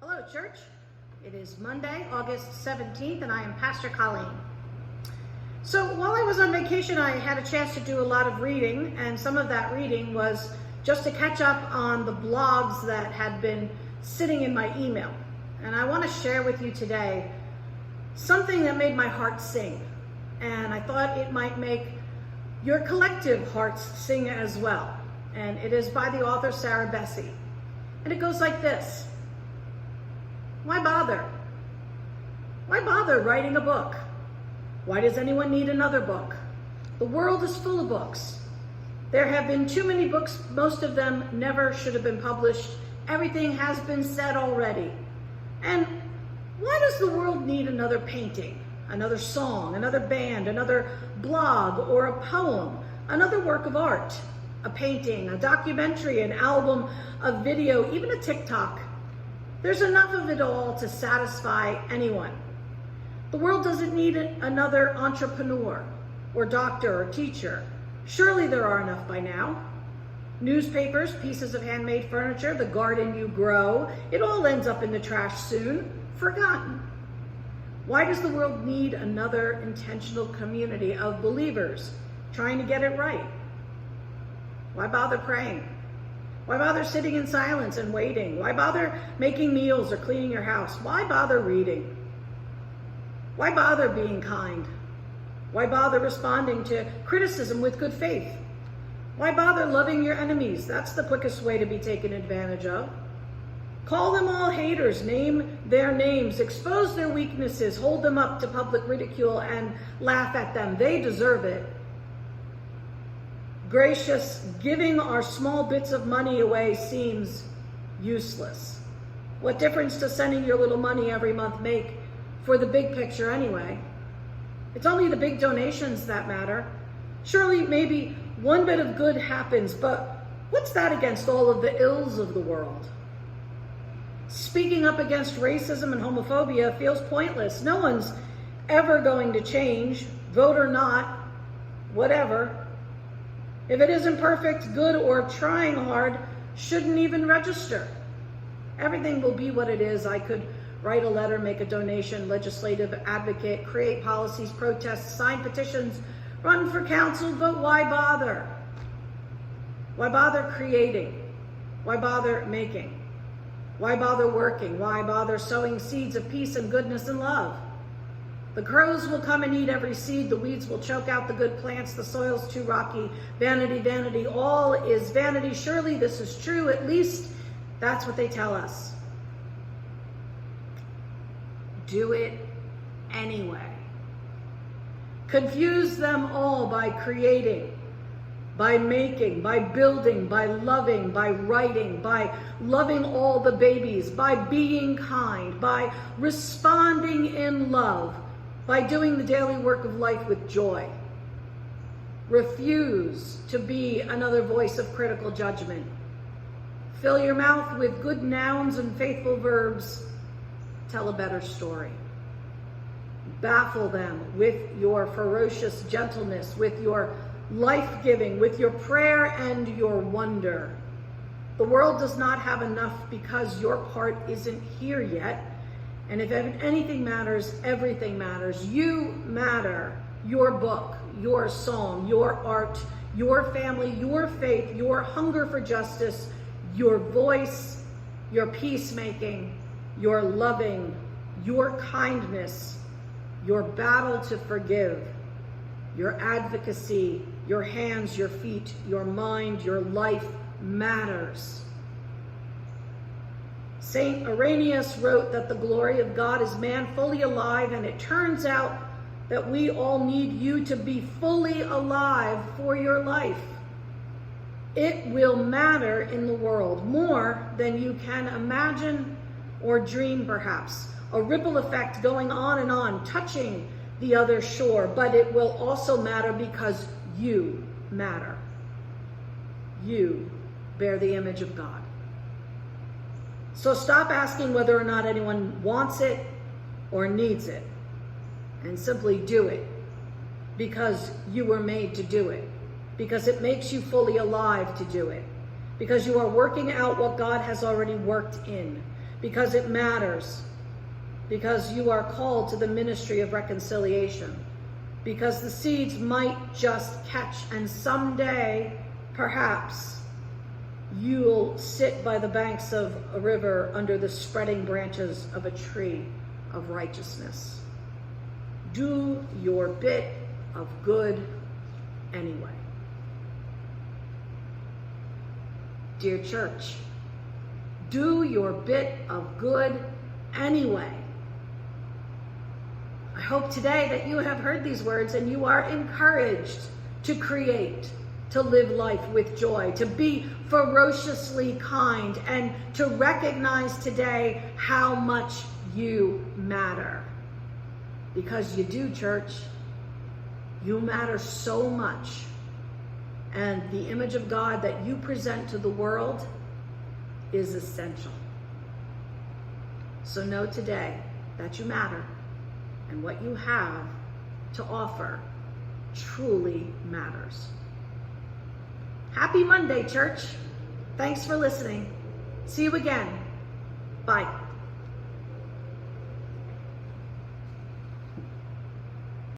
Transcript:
Hello, church. It is Monday, August 17th, and I am Pastor Colleen. So while I was on vacation, I had a chance to do a lot of reading, and some of that reading was just to catch up on the blogs that had been sitting in my email. And I want to share with you today something that made my heart sing, and I thought it might make your collective hearts sing as well. And it is by the author Sarah Bessey. And it goes like this. Why bother? Why bother writing a book? Why does anyone need another book? The world is full of books. There have been too many books. Most of them never should have been published. Everything has been said already. And why does the world need another painting, another song, another band, another blog or a poem, another work of art, a painting, a documentary, an album, a video, even a TikTok? There's enough of it all to satisfy anyone. The world doesn't need another entrepreneur or doctor or teacher. Surely there are enough by now. Newspapers, pieces of handmade furniture, the garden you grow, it all ends up in the trash soon, forgotten. Why does the world need another intentional community of believers trying to get it right? Why bother praying? Why bother sitting in silence and waiting? Why bother making meals or cleaning your house? Why bother reading? Why bother being kind? Why bother responding to criticism with good faith? Why bother loving your enemies? That's the quickest way to be taken advantage of. Call them all haters, name their names, expose their weaknesses, hold them up to public ridicule and laugh at them. They deserve it. Gracious, giving our small bits of money away seems useless. What difference does sending your little money every month make for the big picture anyway? It's only the big donations that matter. Surely maybe one bit of good happens, but what's that against all of the ills of the world? Speaking up against racism and homophobia feels pointless. No one's ever going to change, vote or not, whatever. If it isn't perfect, good, or trying hard, shouldn't even register. Everything will be what it is. I could write a letter, make a donation, legislative advocate, create policies, protest, sign petitions, run for council, but why bother? Why bother creating? Why bother making? Why bother working? Why bother sowing seeds of peace and goodness and love? The crows will come and eat every seed. The weeds will choke out the good plants. The soil's too rocky. Vanity, vanity, all is vanity. Surely this is true. At least that's what they tell us. Do it anyway. Confuse them all by creating, by making, by building, by loving, by writing, by loving all the babies, by being kind, by responding in love, by doing the daily work of life with joy. Refuse to be another voice of critical judgment. Fill your mouth with good nouns and faithful verbs. Tell a better story. Baffle them with your ferocious gentleness, with your life-giving, with your prayer and your wonder. The world does not have enough because your part isn't here yet. And if anything matters, everything matters. You matter. Your book, your song, your art, your family, your faith, your hunger for justice, your voice, your peacemaking, your loving, your kindness, your battle to forgive, your advocacy, your hands, your feet, your mind, your life matters. Saint Irenaeus wrote that the glory of God is man fully alive, and it turns out that we all need you to be fully alive for your life. It will matter in the world more than you can imagine or dream, perhaps. A ripple effect going on, touching the other shore, but it will also matter because you matter. You bear the image of God. So stop asking whether or not anyone wants it or needs it, and simply do it because you were made to do it, because it makes you fully alive to do it, because you are working out what God has already worked in, because it matters, because you are called to the ministry of reconciliation, because the seeds might just catch, and someday, perhaps, you'll sit by the banks of a river under the spreading branches of a tree of righteousness. Do your bit of good anyway. Dear church, do your bit of good anyway. I hope today that you have heard these words and you are encouraged to create, to live life with joy, to be ferociously kind, and to recognize today how much you matter. Because you do, church. You matter so much. And the image of God that you present to the world is essential. So know today that you matter, and what you have to offer truly matters. Happy Monday, church. Thanks for listening. See you again. Bye.